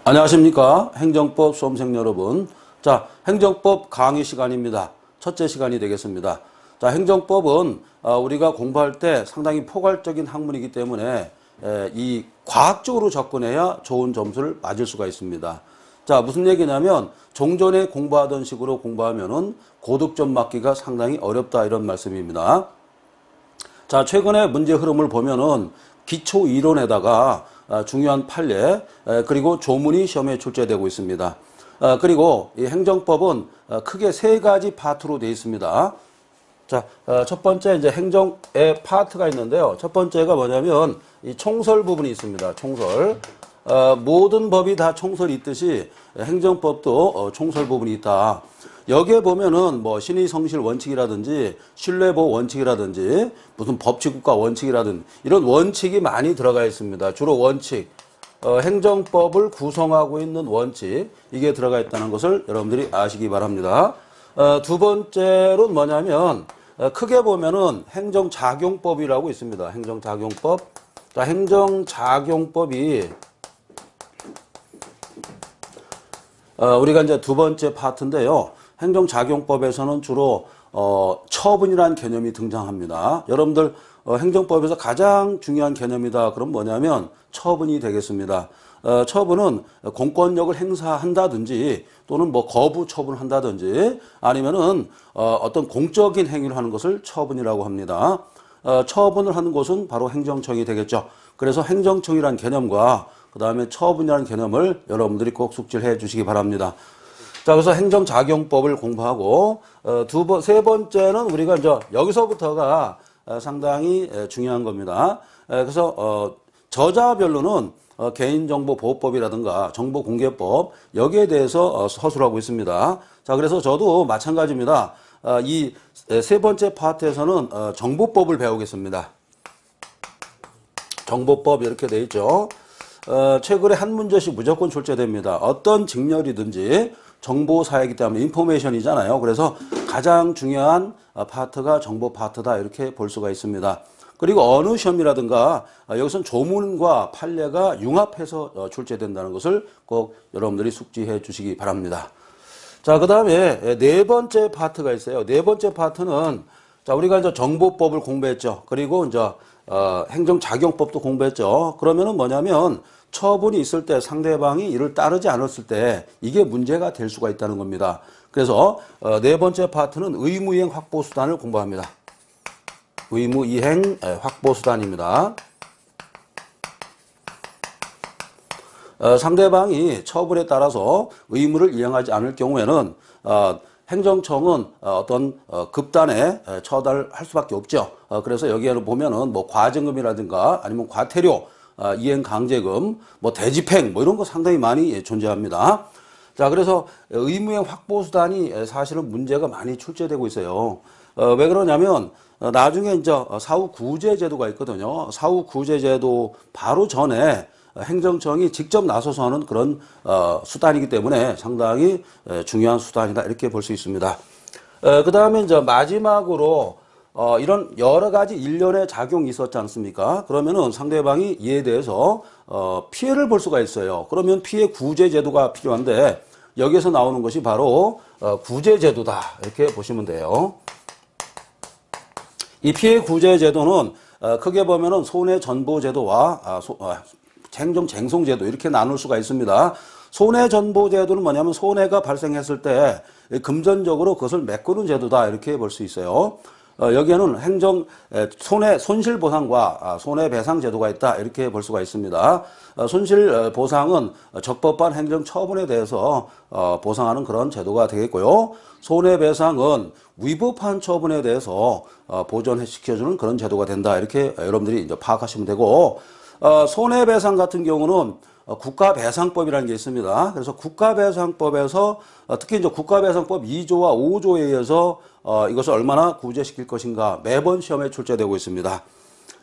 안녕하십니까. 행정법 수험생 여러분. 자, 행정법 강의 시간입니다. 첫째 시간이 되겠습니다. 자, 행정법은 우리가 공부할 때 상당히 포괄적인 학문이기 때문에 이 과학적으로 접근해야 좋은 점수를 맞을 수가 있습니다. 자, 무슨 얘기냐면 종전에 공부하던 식으로 공부하면은 고득점 맞기가 상당히 어렵다 이런 말씀입니다. 자, 최근에 문제 흐름을 보면은 기초 이론에다가 중요한 판례 그리고 조문이 시험에 출제되고 있습니다. 그리고 이 행정법은 크게 세 가지 파트로 되어 있습니다. 자, 첫 번째 이제 행정의 파트가 있는데요. 첫 번째가 뭐냐면 이 총설 부분이 있습니다. 총설. 모든 법이 다 총설이 있듯이 행정법도 총설 부분이 있다. 여기에 보면은 뭐 신의성실 원칙이라든지 신뢰보호 원칙이라든지 무슨 법치국가 원칙이라든지 이런 원칙이 많이 들어가 있습니다. 주로 원칙, 행정법을 구성하고 있는 원칙 이게 들어가 있다는 것을 여러분들이 아시기 바랍니다. 두 번째로는 뭐냐면 크게 보면은 행정작용법이라고 있습니다. 행정작용법. 자, 행정작용법이 우리가 이제 두 번째 파트인데요. 행정작용법에서는 주로 처분이라는 개념이 등장합니다. 여러분들 행정법에서 가장 중요한 개념이다. 그럼 뭐냐면 처분이 되겠습니다. 처분은 공권력을 행사한다든지 또는 뭐 거부 처분한다든지 아니면은 어떤 공적인 행위를 하는 것을 처분이라고 합니다. 처분을 하는 곳은 바로 행정청이 되겠죠. 그래서 행정청이라는 개념과 그 다음에 처분이라는 개념을 여러분들이 꼭 숙지를 해 주시기 바랍니다. 자, 그래서 행정작용법을 공부하고, 세 번째는 우리가 이제 여기서부터가 상당히 중요한 겁니다. 그래서, 저자별로는 개인정보보호법이라든가 정보공개법, 여기에 대해서 서술하고 있습니다. 자, 그래서 저도 마찬가지입니다. 이 세 번째 파트에서는 정보법을 배우겠습니다. 정보법 이렇게 돼 있죠. 최근에 한 문제씩 무조건 출제됩니다. 어떤 직렬이든지 정보사회이기 때문에 인포메이션이잖아요. 그래서 가장 중요한 파트가 정보 파트다 이렇게 볼 수가 있습니다. 그리고 어느 시험이라든가 여기서는 조문과 판례가 융합해서 출제된다는 것을 꼭 여러분들이 숙지해 주시기 바랍니다. 자, 그 다음에 네 번째 파트가 있어요. 네 번째 파트는 자, 우리가 이제 정보법을 공부했죠. 그리고 이제 행정작용법도 공부했죠. 그러면은 뭐냐면 처분이 있을 때 상대방이 이를 따르지 않았을 때 이게 문제가 될 수가 있다는 겁니다. 그래서 네 번째 파트는 의무이행 확보수단을 공부합니다. 의무이행 확보수단입니다. 상대방이 처분에 따라서 의무를 이행하지 않을 경우에는 행정청은 어떤 급단에 처달할 수밖에 없죠. 그래서 여기에는 보면은 뭐 과징금이라든가 아니면 과태료, 이행 강제금, 뭐 대집행 뭐 이런 거 상당히 많이 존재합니다. 자, 그래서 의무행 확보수단이 사실은 문제가 많이 출제되고 있어요. 왜 그러냐면 나중에 이제 사후구제 제도가 있거든요. 사후구제 제도 바로 전에 행정청이 직접 나서서 하는 그런 수단이기 때문에 상당히 중요한 수단이다 이렇게 볼 수 있습니다. 그 다음에 이제 마지막으로 이런 여러 가지 일련의 작용이 있었지 않습니까? 그러면은 상대방이 이에 대해서 피해를 볼 수가 있어요. 그러면 피해 구제 제도가 필요한데 여기에서 나오는 것이 바로 구제 제도다 이렇게 보시면 돼요. 이 피해 구제 제도는 크게 보면은 손해전보 제도와 행정쟁송 제도 이렇게 나눌 수가 있습니다. 손해전보 제도는 뭐냐면 손해가 발생했을 때 금전적으로 그것을 메꾸는 제도다 이렇게 볼 수 있어요. 여기에는 손실보상과 손해배상 제도가 있다 이렇게 볼 수가 있습니다. 손실보상은 적법한 행정처분에 대해서 보상하는 그런 제도가 되겠고요. 손해배상은 위법한 처분에 대해서 보전시켜주는 그런 제도가 된다 이렇게 여러분들이 이제 파악하시면 되고, 손해배상 같은 경우는 국가배상법이라는 게 있습니다. 그래서 국가배상법에서 특히 이제 국가배상법 2조와 5조에 의해서 이것을 얼마나 구제시킬 것인가 매번 시험에 출제되고 있습니다.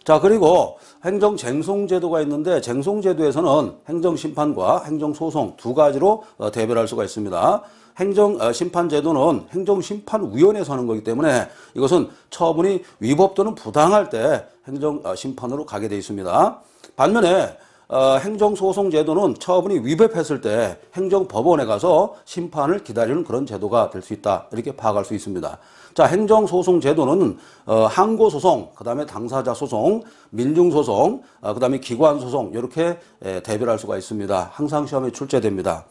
자, 그리고 행정쟁송제도가 있는데 쟁송제도에서는 행정심판과 행정소송 두 가지로 대별할 수가 있습니다. 행정심판제도는 행정심판위원회에서 하는 거기 때문에 이것은 처분이 위법 또는 부당할 때 행정심판으로 가게 되어 있습니다. 반면에 행정소송제도는 처분이 위법했을 때 행정법원에 가서 심판을 기다리는 그런 제도가 될 수 있다. 이렇게 파악할 수 있습니다. 자, 행정소송제도는 항고소송, 그 다음에 당사자 소송, 민중소송, 그 다음에 기관소송 이렇게 대별할 수가 있습니다. 항상 시험에 출제됩니다.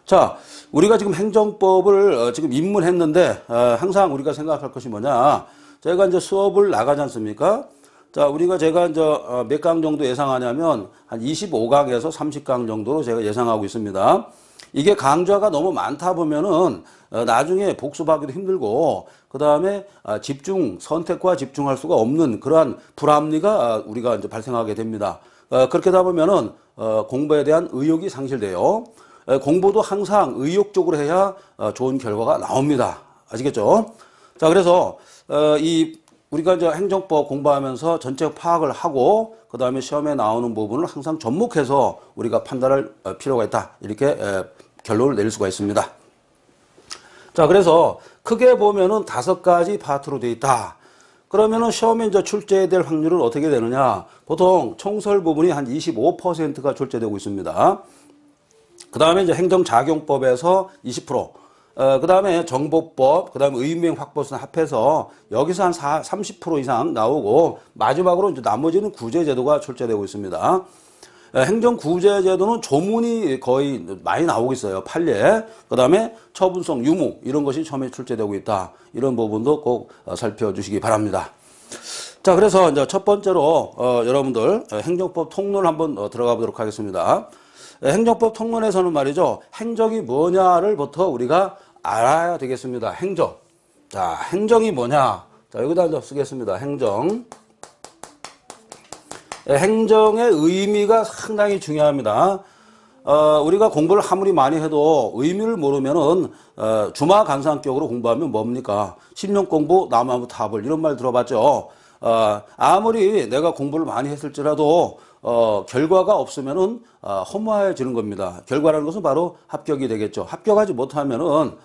자, 우리가 지금 행정법을 지금 입문했는데 항상 우리가 생각할 것이 뭐냐. 저희가 이제 수업을 나가지 않습니까? 자, 제가 이제 몇 강 정도 예상하냐면 한 25강에서 30강 정도로 제가 예상하고 있습니다. 이게 강좌가 너무 많다 보면은 나중에 복습하기도 힘들고 그 다음에 선택과 집중할 수가 없는 그러한 불합리가 우리가 이제 발생하게 됩니다. 그렇게 하다 보면은 공부에 대한 의욕이 상실돼요. 공부도 항상 의욕적으로 해야 좋은 결과가 나옵니다. 아시겠죠? 자, 그래서 우리가 이제 행정법 공부하면서 전체 파악을 하고 그 다음에 시험에 나오는 부분을 항상 접목해서 우리가 판단할 필요가 있다. 이렇게 결론을 내릴 수가 있습니다. 자, 그래서 크게 보면은 5가지 파트로 되어 있다. 그러면은 시험에 이제 출제될 확률은 어떻게 되느냐? 보통 총설 부분이 한 25%가 출제되고 있습니다. 그 다음에 이제 행정작용법에서 20%, 그 다음에 정보법, 그 다음에 의무행 확보선 합해서 여기서 한 30% 이상 나오고 마지막으로 이제 나머지는 구제제도가 출제되고 있습니다. 행정구제제도는 조문이 거의 많이 나오고 있어요. 판례, 그 다음에 처분성, 유무 이런 것이 처음에 출제되고 있다. 이런 부분도 꼭 살펴주시기 바랍니다. 자, 그래서 이제 첫 번째로 여러분들 행정법 통론 한번 들어가 보도록 하겠습니다. 행정법 통론에서는 말이죠. 행정이 뭐냐를부터 우리가 알아야 되겠습니다. 행정. 자, 행정이 뭐냐. 자, 여기다 이제 쓰겠습니다. 행정. 행정의 의미가 상당히 중요합니다. 우리가 공부를 아무리 많이 해도 의미를 모르면은 주마간상격으로 공부하면 뭡니까? 10년 공부 나무아무 타불 이런 말 들어봤죠? 아무리 내가 공부를 많이 했을지라도 결과가 없으면은 허무해지는 겁니다. 결과라는 것은 바로 합격이 되겠죠. 합격하지 못하면은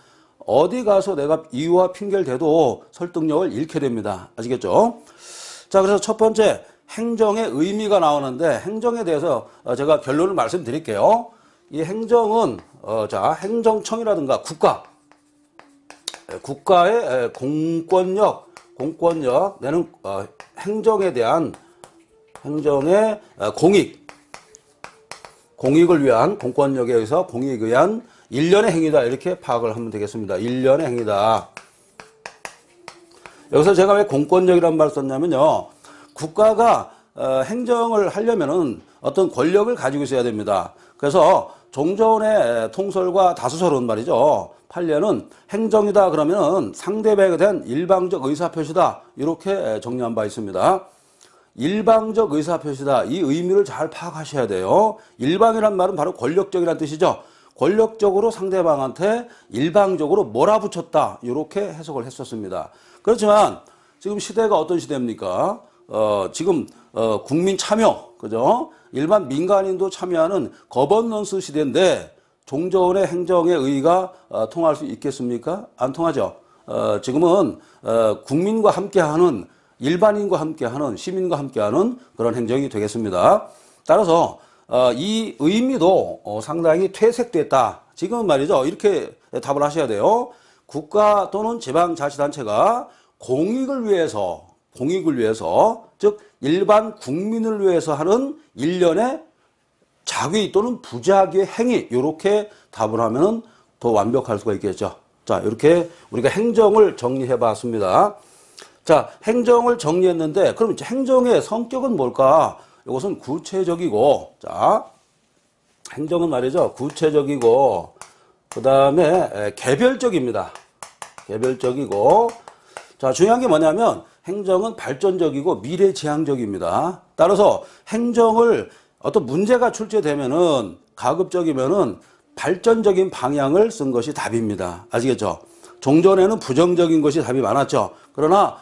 어디 가서 내가 이유와 핑계를 대도 설득력을 잃게 됩니다. 아시겠죠? 자, 그래서 첫 번째 행정의 의미가 나오는데 행정에 대해서 제가 결론을 말씀드릴게요. 이 행정은 자, 행정청이라든가 국가의 공권력 내는 행정에 대한 행정의 공익을 위한 공권력에 의해서 공익에 의한 일련의 행위다. 이렇게 파악을 하면 되겠습니다. 일련의 행위다. 여기서 제가 왜 공권력이라는 말을 썼냐면요. 국가가 행정을 하려면은 어떤 권력을 가지고 있어야 됩니다. 그래서 종전의 통설과 다수설은 말이죠. 판례는 행정이다 그러면은 상대방에 대한 일방적 의사표시다. 이렇게 정리한 바 있습니다. 일방적 의사표시다. 이 의미를 잘 파악하셔야 돼요. 일방이란 말은 바로 권력적이라는 뜻이죠. 권력적으로 상대방한테 일방적으로 몰아붙였다. 이렇게 해석을 했었습니다. 그렇지만 지금 시대가 어떤 시대입니까? 지금 국민 참여, 그죠? 일반 민간인도 참여하는 거버넌스 시대인데 종전의 행정의 의의가 통할 수 있겠습니까? 안 통하죠. 지금은 국민과 함께하는 일반인과 함께하는 시민과 함께하는 그런 행정이 되겠습니다. 따라서 이 의미도 상당히 퇴색됐다. 지금 말이죠. 이렇게 답을 하셔야 돼요. 국가 또는 지방자치단체가 공익을 위해서 즉 일반 국민을 위해서 하는 일련의 자기 또는 부자기의 행위 이렇게 답을 하면 더 완벽할 수가 있겠죠. 자, 이렇게 우리가 행정을 정리해 봤습니다. 자, 행정을 정리했는데 그럼 이제 행정의 성격은 뭘까? 이것은 구체적이고, 자, 행정은 말이죠. 구체적이고 그 다음에 개별적입니다. 개별적이고, 자, 중요한 게 뭐냐면 행정은 발전적이고 미래지향적입니다. 따라서 행정을 어떤 문제가 출제되면은 가급적이면은 발전적인 방향을 쓴 것이 답입니다. 아시겠죠? 종전에는 부정적인 것이 답이 많았죠. 그러나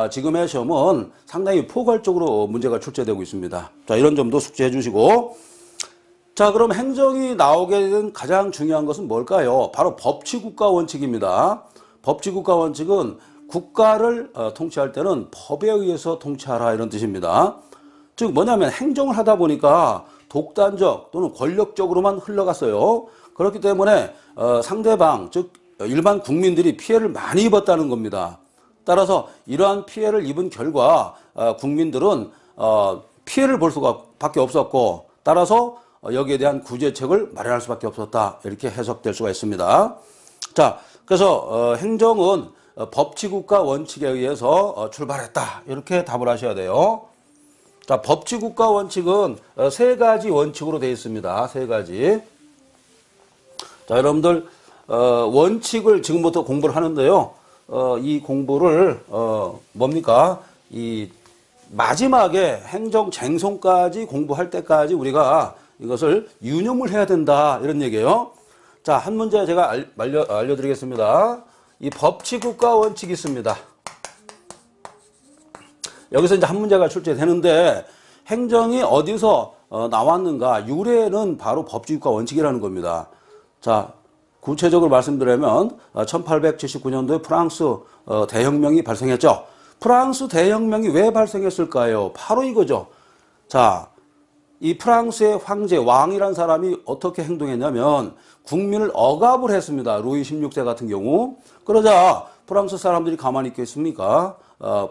지금의 시험은 상당히 포괄적으로 문제가 출제되고 있습니다. 자, 이런 점도 숙지해 주시고. 자, 그럼 행정이 나오게 된 가장 중요한 것은 뭘까요? 바로 법치국가 원칙입니다. 법치국가 원칙은 국가를 통치할 때는 법에 의해서 통치하라 이런 뜻입니다. 즉 뭐냐면 행정을 하다 보니까 독단적 또는 권력적으로만 흘러갔어요. 그렇기 때문에 상대방 즉 일반 국민들이 피해를 많이 입었다는 겁니다. 따라서 이러한 피해를 입은 결과 국민들은 피해를 볼 수밖에 없었고 따라서 여기에 대한 구제책을 마련할 수밖에 없었다. 이렇게 해석될 수가 있습니다. 자, 그래서 행정은 법치국가 원칙에 의해서 출발했다. 이렇게 답을 하셔야 돼요. 자, 법치국가 원칙은 세 가지 원칙으로 되어 있습니다. 세 가지. 자, 여러분들 원칙을 지금부터 공부를 하는데요. 이 공부를 뭡니까? 이 마지막에 행정 쟁송까지 공부할 때까지 우리가 이것을 유념을 해야 된다. 이런 얘기예요. 자, 한 문제 제가 알려드리겠습니다. 이 법치국가 원칙이 있습니다. 여기서 이제 한 문제가 출제되는데 행정이 어디서 나왔는가? 유래는 바로 법치국가 원칙이라는 겁니다. 자, 구체적으로 말씀드리면 1879년도에 프랑스 대혁명이 발생했죠. 프랑스 대혁명이 왜 발생했을까요? 바로 이거죠. 자, 이 프랑스의 황제 왕이란 사람이 어떻게 행동했냐면 국민을 억압을 했습니다. 루이 16세 같은 경우. 그러자 프랑스 사람들이 가만히 있겠습니까?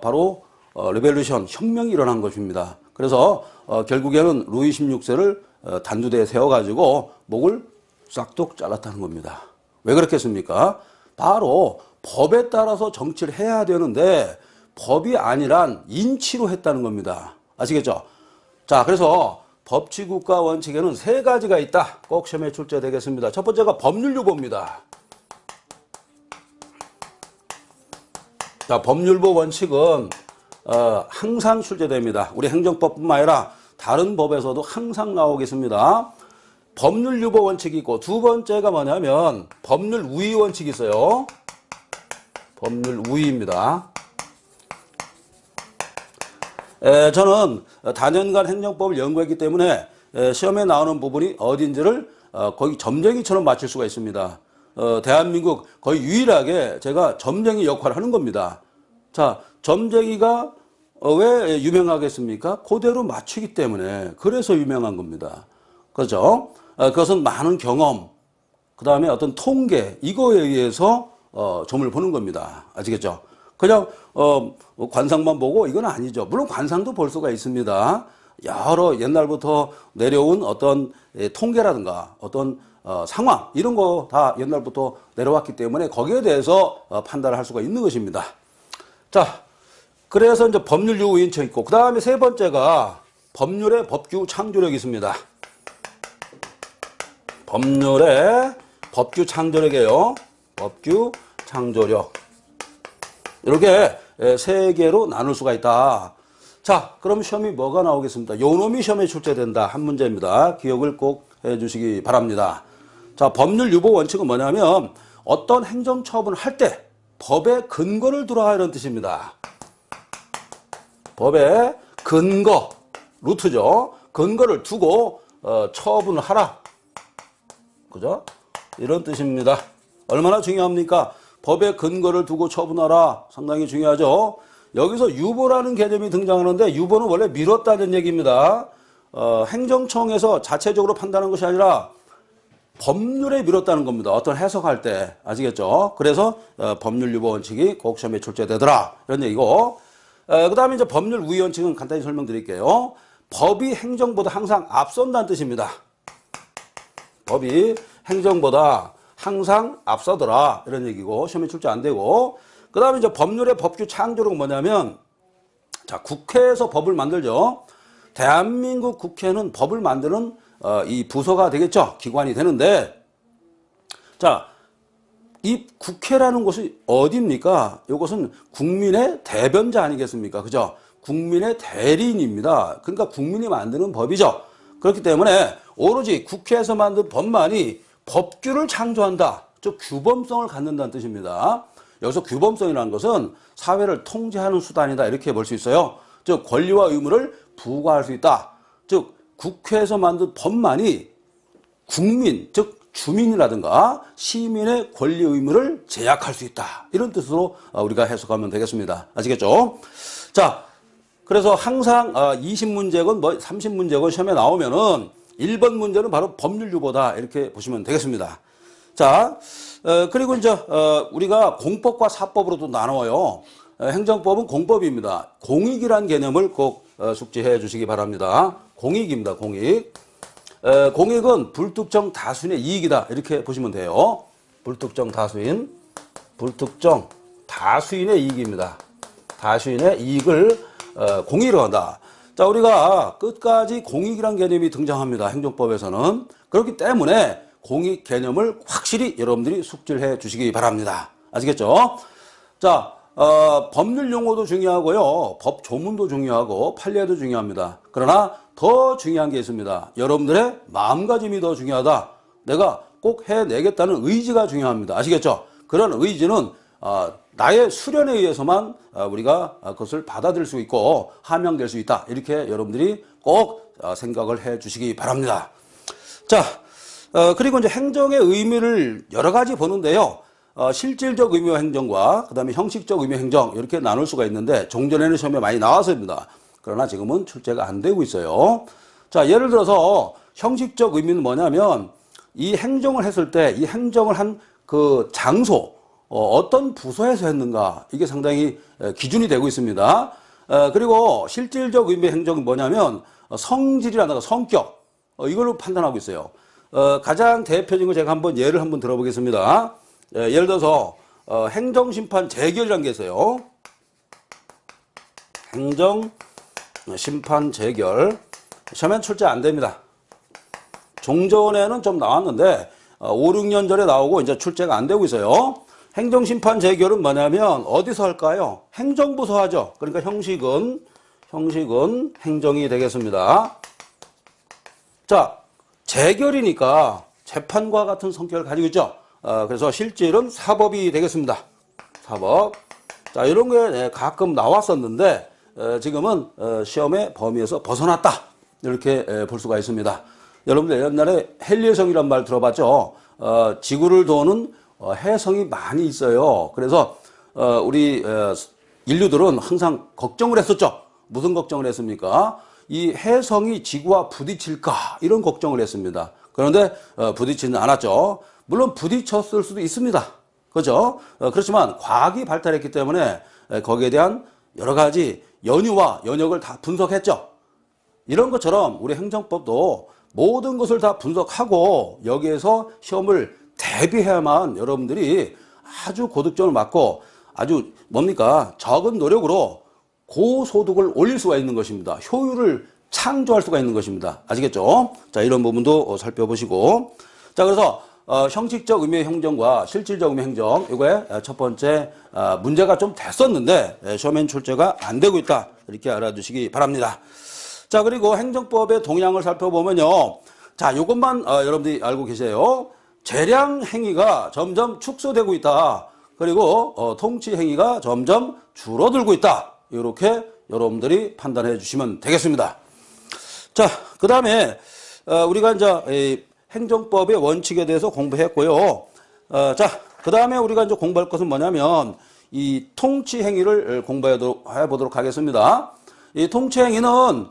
바로 레볼루션 혁명이 일어난 것입니다. 그래서 결국에는 루이 16세를 단두대에 세워가지고 목을 싹둑 잘랐다는 겁니다. 왜 그렇겠습니까? 바로 법에 따라서 정치를 해야 되는데 법이 아니란 인치로 했다는 겁니다. 아시겠죠? 자, 그래서 법치국가 원칙에는 세 가지가 있다. 꼭 시험에 출제되겠습니다. 첫 번째가 법률유보입니다. 자, 법률보 원칙은 항상 출제됩니다. 우리 행정법뿐만 아니라 다른 법에서도 항상 나오겠습니다. 법률유보 원칙이 있고 두 번째가 뭐냐면 법률우위 원칙이 있어요. 법률우위입니다. 저는 다년간 행정법을 연구했기 때문에 시험에 나오는 부분이 어딘지를 거의 점쟁이처럼 맞출 수가 있습니다. 대한민국 거의 유일하게 제가 점쟁이 역할을 하는 겁니다. 자, 점쟁이가 왜 유명하겠습니까? 그대로 맞추기 때문에 그래서 유명한 겁니다. 그렇죠? 그것은 많은 경험, 그 다음에 어떤 통계 이거에 의해서 점을 보는 겁니다. 아시겠죠? 그냥 관상만 보고 이건 아니죠. 물론 관상도 볼 수가 있습니다. 여러 옛날부터 내려온 어떤 통계라든가 어떤 상황 이런 거 다 옛날부터 내려왔기 때문에 거기에 대해서 판단을 할 수가 있는 것입니다. 자, 그래서 이제 법률유보 인처 있고 그 다음에 세 번째가 법률의 법규 창조력이 있습니다. 법률의 법규 창조력이에요. 법규 창조력. 이렇게 세 개로 나눌 수가 있다. 자, 그럼 시험이 뭐가 나오겠습니까? 요놈이 시험에 출제된다. 한 문제입니다. 기억을 꼭 해주시기 바랍니다. 자, 법률유보 원칙은 뭐냐면 어떤 행정처분을 할 때 법의 근거를 두라 이런 뜻입니다. 법의 근거, 루트죠. 근거를 두고 처분을 하라. 그죠? 이런 뜻입니다. 얼마나 중요합니까? 법의 근거를 두고 처분하라. 상당히 중요하죠. 여기서 유보라는 개념이 등장하는데 유보는 원래 미뤘다는 얘기입니다. 행정청에서 자체적으로 판단하는 것이 아니라 법률에 미뤘다는 겁니다. 어떤 해석할 때. 아시겠죠? 그래서 법률유보 원칙이 꼭 시험에 출제되더라. 이런 얘기고. 그 다음에 이제 법률우위 원칙은 간단히 설명드릴게요. 법이 행정보다 항상 앞선다는 뜻입니다. 법이 행정보다 항상 앞서더라. 이런 얘기고 시험에 출제 안 되고. 그 다음에 이제 법률의 법규 창조력은 뭐냐면 자, 국회에서 법을 만들죠. 대한민국 국회는 법을 만드는 이 부서가 되겠죠. 기관이 되는데 자, 이 국회라는 곳이 어디입니까? 이것은 국민의 대변자 아니겠습니까? 그죠? 국민의 대리인입니다. 그러니까 국민이 만드는 법이죠. 그렇기 때문에 오로지 국회에서 만든 법만이 법규를 창조한다. 즉 규범성을 갖는다는 뜻입니다. 여기서 규범성이라는 것은 사회를 통제하는 수단이다. 이렇게 볼 수 있어요. 즉 권리와 의무를 부과할 수 있다. 즉 국회에서 만든 법만이 국민, 즉 주민이라든가 시민의 권리 의무를 제약할 수 있다. 이런 뜻으로 우리가 해석하면 되겠습니다. 아시겠죠? 자, 그래서 항상 20문제건 뭐 30문제건 시험에 나오면은 1번 문제는 바로 법률유보다 이렇게 보시면 되겠습니다. 자, 그리고 이제 우리가 공법과 사법으로도 나눠요. 행정법은 공법입니다. 공익이란 개념을 꼭 숙지해 주시기 바랍니다. 공익입니다. 공익. 공익은 불특정 다수인의 이익이다 이렇게 보시면 돼요. 불특정 다수인의 이익입니다. 다수인의 이익을 공익으로 한다. 자, 우리가 끝까지 공익이란 개념이 등장합니다. 행정법에서는. 그렇기 때문에 공익 개념을 확실히 여러분들이 숙지를 해 주시기 바랍니다. 아시겠죠? 자, 법률 용어도 중요하고요. 법 조문도 중요하고 판례도 중요합니다. 그러나 더 중요한 게 있습니다. 여러분들의 마음가짐이 더 중요하다. 내가 꼭 해내겠다는 의지가 중요합니다. 아시겠죠? 그런 의지는 나의 수련에 의해서만 우리가 그것을 받아들일 수 있고 함양될 수 있다. 이렇게 여러분들이 꼭 생각을 해 주시기 바랍니다. 자, 그리고 이제 행정의 의미를 여러 가지 보는데요. 실질적 의미와 행정과 그다음에 형식적 의미 행정 이렇게 나눌 수가 있는데 종전에는 시험에 많이 나왔습니다. 그러나 지금은 출제가 안 되고 있어요. 자, 예를 들어서 형식적 의미는 뭐냐면 이 행정을 했을 때 이 행정을 한 그 장소 어떤 부서에서 했는가 이게 상당히 기준이 되고 있습니다. 그리고 실질적 의미의 행정은 뭐냐면 성질이라든가 성격 이걸로 판단하고 있어요. 가장 대표적인 거 제가 한번 예를 한번 들어보겠습니다. 예를 들어서 행정심판 재결이라는 게 있어요. 행정심판 재결 시험엔 출제 안 됩니다. 종전에는 좀 나왔는데 5, 6년 전에 나오고 이제 출제가 안 되고 있어요. 행정심판 재결은 뭐냐면 어디서 할까요? 행정부서 하죠. 그러니까 형식은 행정이 되겠습니다. 자, 재결이니까 재판과 같은 성격을 가지고 있죠. 그래서 실질은 사법이 되겠습니다. 사법. 자, 이런 게 가끔 나왔었는데 지금은 시험의 범위에서 벗어났다. 이렇게 볼 수가 있습니다. 여러분들 옛날에 헬리해성이란 말 들어봤죠? 지구를 도는 해성이 많이 있어요. 그래서 우리 인류들은 항상 걱정을 했었죠. 무슨 걱정을 했습니까? 이 해성이 지구와 부딪힐까 이런 걱정을 했습니다. 그런데 부딪히는 않았죠. 물론 부딪혔을 수도 있습니다. 그렇죠? 그렇지만 과학이 발달했기 때문에 거기에 대한 여러 가지 연유와 연역을 다 분석했죠. 이런 것처럼 우리 행정법도 모든 것을 다 분석하고 여기에서 시험을 대비해야만 여러분들이 아주 고득점을 맞고 아주 뭡니까? 적은 노력으로 고소득을 올릴 수가 있는 것입니다. 효율을 창조할 수가 있는 것입니다. 아시겠죠? 자, 이런 부분도 살펴보시고. 자, 그래서 형식적 의미의 행정과 실질적 의미의 행정, 이거의 첫 번째 문제가 좀 됐었는데 시험엔 출제가 안 되고 있다. 이렇게 알아두시기 바랍니다. 자, 그리고 행정법의 동향을 살펴보면요. 자, 이것만 여러분들이 알고 계세요. 재량 행위가 점점 축소되고 있다. 그리고 통치 행위가 점점 줄어들고 있다. 이렇게 여러분들이 판단해 주시면 되겠습니다. 자, 그 다음에 우리가 이제 행정법의 원칙에 대해서 공부했고요. 자, 그 다음에 우리가 이제 공부할 것은 뭐냐면 이 통치 행위를 공부해 보도록 하겠습니다. 이 통치 행위는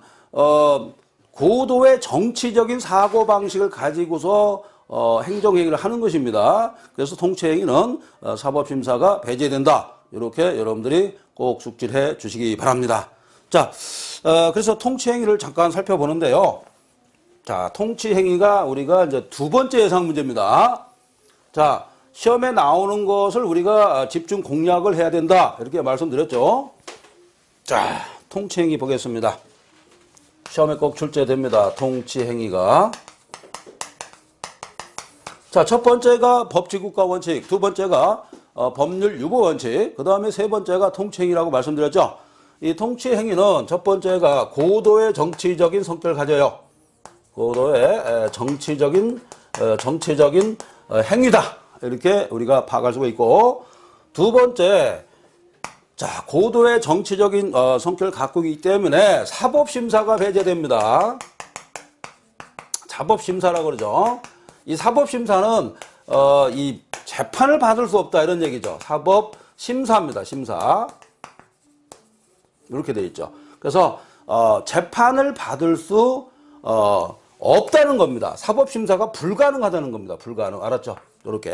고도의 정치적인 사고 방식을 가지고서 행정행위를 하는 것입니다. 그래서 통치행위는 사법심사가 배제된다. 이렇게 여러분들이 꼭 숙지를 해 주시기 바랍니다. 자, 그래서 통치행위를 잠깐 살펴보는데요. 자, 통치행위가 우리가 이제 두 번째 예상 문제입니다. 자, 시험에 나오는 것을 우리가 집중 공략을 해야 된다. 이렇게 말씀드렸죠. 자, 통치행위 보겠습니다. 시험에 꼭 출제됩니다. 통치행위가. 자, 첫 번째가 법치국가 원칙, 두 번째가 법률 유보 원칙, 그 다음에 세 번째가 통치행위라고 말씀드렸죠. 이 통치행위는 첫 번째가 고도의 정치적인 성격을 가져요. 고도의 정치적인 행위다. 이렇게 우리가 파악할 수가 있고, 두 번째, 자, 고도의 정치적인 성격을 갖고 있기 때문에 사법심사가 배제됩니다. 사법심사라고 그러죠. 이 사법심사는 이 재판을 받을 수 없다 이런 얘기죠. 사법심사입니다. 심사. 이렇게 되어 있죠. 그래서 재판을 받을 수 없다는 겁니다. 사법심사가 불가능하다는 겁니다. 불가능. 알았죠? 이렇게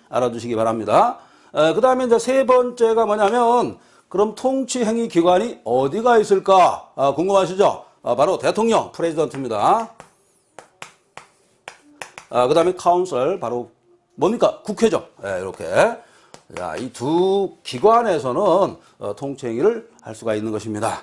알아두시기 바랍니다. 그 다음에 이제 세 번째가 뭐냐면 그럼 통치행위기관이 어디가 있을까? 궁금하시죠? 바로 대통령, 프레지던트입니다. 그 다음에 카운슬, 바로 뭡니까? 국회죠. 이렇게. 이 두 기관에서는 통치행위를 할 수가 있는 것입니다.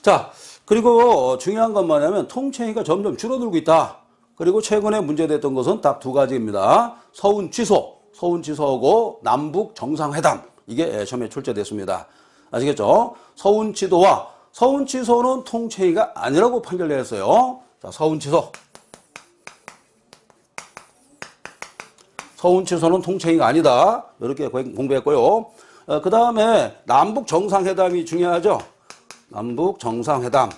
자, 그리고 중요한 건 뭐냐면 통치행위가 점점 줄어들고 있다. 그리고 최근에 문제됐던 것은 딱 두 가지입니다. 서운 취소하고 남북 정상회담. 이게 처음에 출제됐습니다. 아시겠죠? 서운 취소는 통치행위가 아니라고 판결했어요. 자, 서운 취소는 통치행위가 아니다. 이렇게 공부했고요. 그 다음에 남북 정상회담이 중요하죠. 남북 정상회담.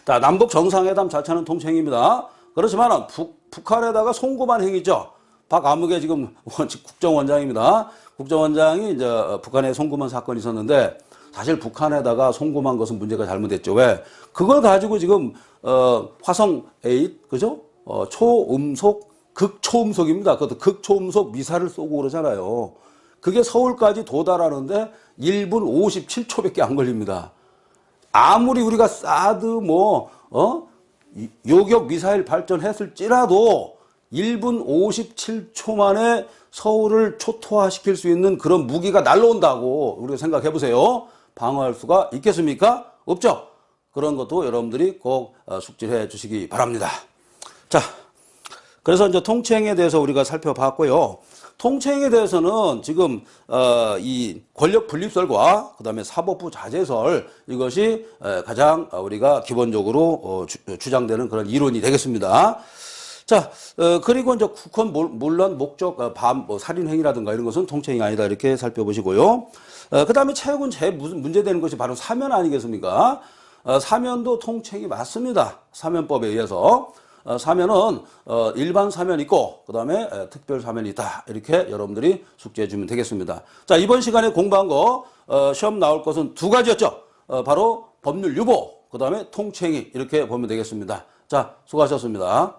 자, 남북 정상회담 자체는 통치행위입니다. 그렇지만 북한에다가 송금한 행위죠. 박아무개 지금 국정원장입니다. 국정원장이 이제 북한에 송금한 사건이 있었는데 사실 북한에다가 송금한 것은 문제가 잘못됐죠. 왜? 그걸 가지고 지금 화성 8, 그죠? 극초음속입니다. 그것도 극초음속 미사를 쏘고 그러잖아요. 그게 서울까지 도달하는데 1분 57초밖에 안 걸립니다. 아무리 우리가 사드 요격 미사일 발전했을지라도 1분 57초 만에 서울을 초토화시킬 수 있는 그런 무기가 날라온다고 우리가 생각해 보세요. 방어할 수가 있겠습니까? 없죠. 그런 것도 여러분들이 꼭 숙지해 주시기 바랍니다. 자, 그래서 이제 통치행위에 대해서 우리가 살펴봤고요. 통치행위에 대해서는 지금 이 권력 분립설과 그다음에 사법부 자제설 이것이 가장 우리가 기본적으로 주장되는 그런 이론이 되겠습니다. 자, 그리고 이제 국헌 물론 목적 살인행위라든가 이런 것은 통치행위가 아니다 이렇게 살펴보시고요. 그다음에 최근 제일 문제되는 것이 바로 사면 아니겠습니까? 사면도 통치행위 맞습니다. 사면법에 의해서. 사면은 일반 사면이 있고 그 다음에 특별 사면이 있다. 이렇게 여러분들이 숙지해 주면 되겠습니다. 자, 이번 시간에 공부한 거 시험 나올 것은 두 가지였죠. 바로 법률 유보, 그 다음에 통치행위 이렇게 보면 되겠습니다. 자, 수고하셨습니다.